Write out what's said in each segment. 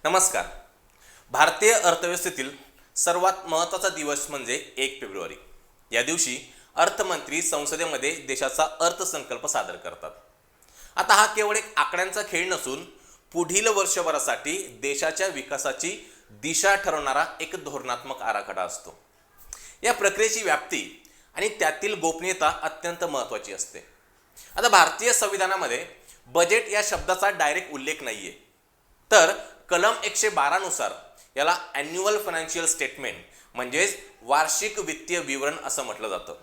नमस्कार. भारतीय अर्थव्यवस्थेतील सर्वात महत्त्वाचा दिवस म्हणजे 1 फेब्रुवारी. या दिवशी अर्थमंत्री संसदेमध्ये देशाचा अर्थसंकल्प सादर करतात. आता हा केवळ एक आकड्यांचा खेळ नसून पुढील वर्षभरासाठी देशाच्या विकासाची दिशा ठरवणारा एक धोरणात्मक आराखडा असतो. या प्रक्रियेची व्याप्ती आणि त्यातील गोपनीयता अत्यंत महत्त्वाची असते. आता भारतीय संविधानामध्ये बजेट या शब्दाचा डायरेक्ट उल्लेख नाहीये, तर कलम 112 नुसार याला ॲन्युअल फायनान्शियल स्टेटमेंट म्हणजेच वार्षिक वित्तीय विवरण असं म्हटलं जातं.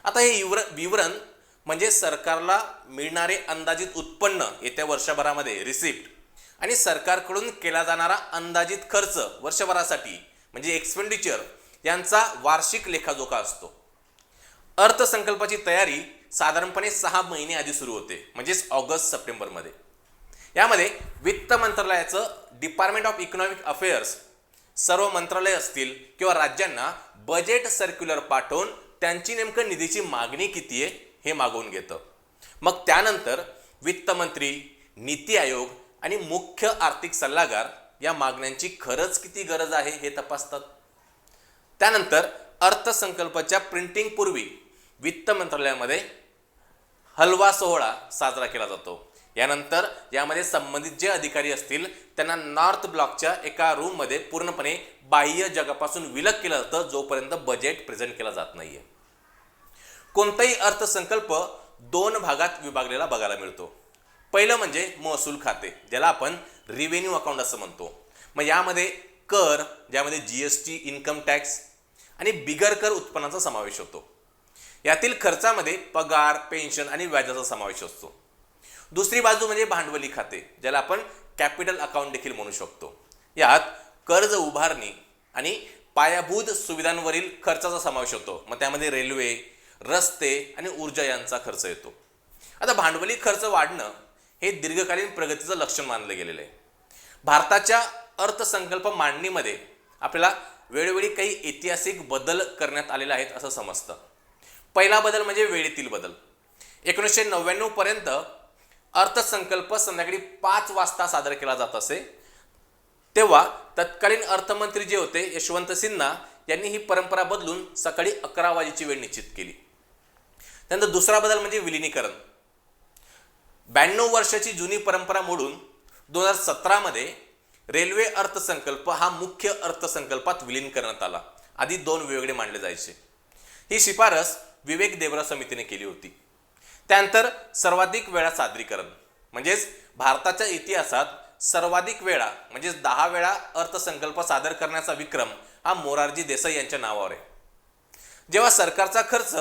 आता हे विवरण म्हणजे सरकारला मिळणारे अंदाजित उत्पन्न येत्या वर्षभरामध्ये रिसिप्ट आणि सरकारकडून केला जाणारा अंदाजित खर्च वर्षभरासाठी म्हणजे एक्सपेंडिचर यांचा वार्षिक लेखाजोखा असतो. अर्थसंकल्पाची तयारी साधारणपणे 6 महिने आधी सुरू होते, म्हणजेच ऑगस्ट-सप्टेंबरमध्ये. यामध्ये वित्त मंत्रालयाचं डिपार्टमेंट ऑफ इकॉनॉमिक अफेअर्स सर्व मंत्रालय असतील किंवा राज्यांना बजेट सर्क्युलर पाठवून त्यांची नेमकं निधीची मागणी किती आहे हे मागवून घेतं. मग त्यानंतर वित्तमंत्री, नीती आयोग आणि मुख्य आर्थिक सल्लागार या मागण्यांची खरंच किती गरज आहे हे तपासतात. त्यानंतर अर्थसंकल्पाच्या प्रिंटिंग पूर्वी वित्त मंत्रालयामध्ये हलवा सोहळा साजरा केला जातो. यानंतर यामध्ये संबंधित जे अधिकारी असतील त्यांना नॉर्थ ब्लॉकच्या एका रूममध्ये पूर्णपणे बाह्य जगापासून विलग केलं जातं जोपर्यंत बजेट प्रेझेंट केला जात नाहीये. कोणताही अर्थसंकल्प 2 भागात विभागलेला बघायला मिळतो. पहिलं म्हणजे महसूल खाते, ज्याला आपण रिव्हेन्यू अकाउंट असं म्हणतो. मग यामध्ये कर, ज्यामध्ये GST, इन्कम टॅक्स आणि बिगर कर उत्पन्नाचा समावेश होतो. यातील खर्चामध्ये पगार, पेन्शन आणि व्याजाचा समावेश असतो. दुसरी बाजू म्हणजे भांडवली खाते, ज्याला आपण कॅपिटल अकाउंट देखील म्हणू शकतो. यात कर्ज उभारणी आणि पायाभूत सुविधांवरील खर्चाचा समावेश होतो. मग त्यामध्ये रेल्वे, रस्ते आणि ऊर्जा यांचा खर्च येतो. आता भांडवली खर्च वाढणं हे दीर्घकालीन प्रगतीचं लक्षण मानलं गेलेलं आहे. भारताच्या अर्थसंकल्प मांडणीमध्ये आपल्याला वेळोवेळी काही ऐतिहासिक बदल करण्यात आलेले आहेत असं समजतं. पहिला बदल म्हणजे वेळेतील बदल. 1999 पर्यंत अर्थसंकल्प संध्याकाळी 5 वाजता सादर केला जात असे. तेव्हा तत्कालीन अर्थमंत्री जे होते यशवंत सिन्हा यांनी ही परंपरा बदलून सकाळी 11 वाजेची वेळ निश्चित केली. त्यानंतर दुसरा बदल म्हणजे विलिनीकरण. 92 वर्षाची जुनी परंपरा मोडून 2017 मध्ये रेल्वे अर्थसंकल्प हा मुख्य अर्थसंकल्पात विलीन करण्यात आला. आधी 2 वेगळे मांडले जायचे. ही शिफारस विवेक देवरा समितीने केली होती. त्यानंतर सर्वाधिक वेळा सादरीकरण, म्हणजेच भारताच्या इतिहासात सर्वाधिक वेळा म्हणजेच 10 वेळा अर्थसंकल्प सादर करण्याचा विक्रम हा मोरारजी देसाई यांच्या नावावर आहे. जेव्हा सरकारचा खर्च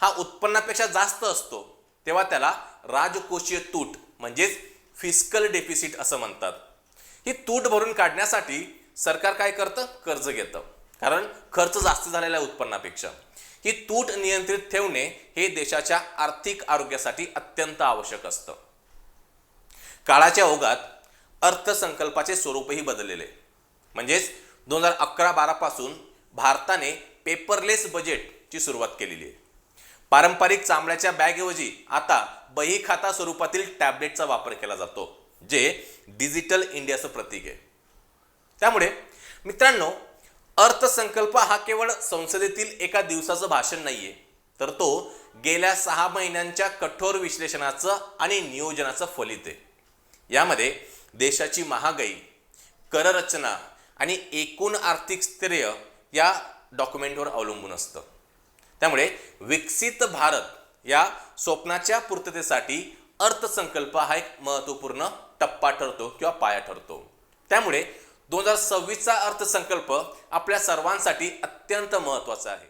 हा उत्पन्नापेक्षा जास्त असतो तेव्हा त्याला राजकोषीय तूट म्हणजेच फिस्कल डेफिसिट असं म्हणतात. ही तूट भरून काढण्यासाठी सरकार काय करतं? कर्ज घेतं, कारण खर्च जास्त झालेला आहे उत्पन्नापेक्षा. ही तूट नियंत्रित ठेवणे हे देशाच्या आर्थिक आरोग्यासाठी अत्यंत आवश्यक असतं. काळाच्या ओघात अर्थसंकल्पाचे स्वरूपही बदललेले, म्हणजेच 2011-12 पासून भारताने पेपरलेस बजेटची सुरुवात केलेली आहे. पारंपरिक चामड्याच्या बॅगऐवजी आता बही खाता स्वरूपातील टॅबलेटचा वापर केला जातो, जे डिजिटल इंडियाचं प्रतीक आहे. त्यामुळे मित्रांनो, अर्थसंकल्प हा केवळ संसदेतील एका दिवसाचं भाषण नाहीये, तर तो गेल्या 6 महिन्यांच्या कठोर विश्लेषणाचं आणि नियोजनाचं फलित आहे. यामध्ये देशाची महागाई, कररचना आणि एकूण आर्थिक स्थैर्य या डॉक्युमेंटवर अवलंबून असतं. त्यामुळे विकसित भारत या स्वप्नाच्या पूर्ततेसाठी अर्थसंकल्प हा एक महत्त्वपूर्ण टप्पा ठरतो किंवा पाया ठरतो. त्यामुळे 2026चा अर्थसंकल्प आपल्या सर्वांसाठी अत्यंत महत्त्वाचा आहे.